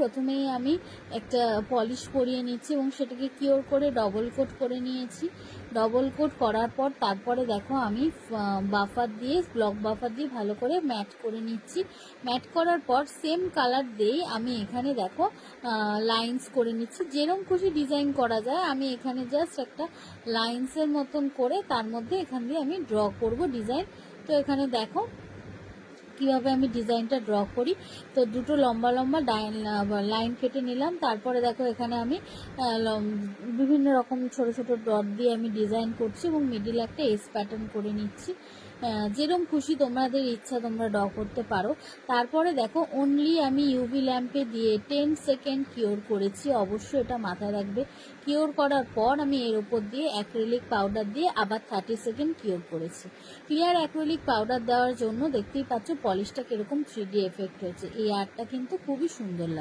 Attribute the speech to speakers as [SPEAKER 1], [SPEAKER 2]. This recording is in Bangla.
[SPEAKER 1] প্রথমেই আমি একটা পলিশ করিয়ে নিচ্ছি এবং সেটাকে কিওর করে ডবল কোট করে নিয়েছি। ডবল কোট করার পর তারপরে দেখো আমি বাফার দিয়ে ব্লক বাফার দিয়ে ভালো করে ম্যাট করে নিচ্ছি। ম্যাট করার পর সেম কালার দিয়েই আমি এখানে দেখো লাইন্স করে নিচ্ছি। যেরকম খুশি ডিজাইন করা যায়, আমি এখানে জাস্ট একটা লাইন্সের মতন করে তার মধ্যে এখান দিয়ে আমি ড্র করব ডিজাইন। তো এখানে দেখো কিভাবে আমি ডিজাইনটা ড্র করি। তো দুটো লম্বা লম্বা লাইন কেটে নিলাম। তারপরে দেখো এখানে আমি বিভিন্ন রকম ছোট ছোট ডট দিয়ে আমি ডিজাইন করছি এবং মিডিল একটা এস প্যাটার্ন করে নিচ্ছি। যেরকম খুশি তোমাদের ইচ্ছা তোমরা ড্র করতে পারো। তারপরে দেখো অনলি আমি ইউভি ল্যাম্পে দিয়ে 10 সেকেন্ড কিওর করেছি, অবশ্যই এটা মাথায় রাখবে। কিওর করার পর আমি এর উপর দিয়ে অ্যাক্রিলিক পাউডার দিয়ে আবার 30 সেকেন্ড কিওর করেছি। ক্লিয়ার অ্যাক্রিলিক পাউডার দেওয়ার জন্য দেখতেই পাচ্ছ পলিশটা কিরকম 3D এফেক্ট হয়েছে। এই আর্টটা কিন্তু খুবই সুন্দর লাগে।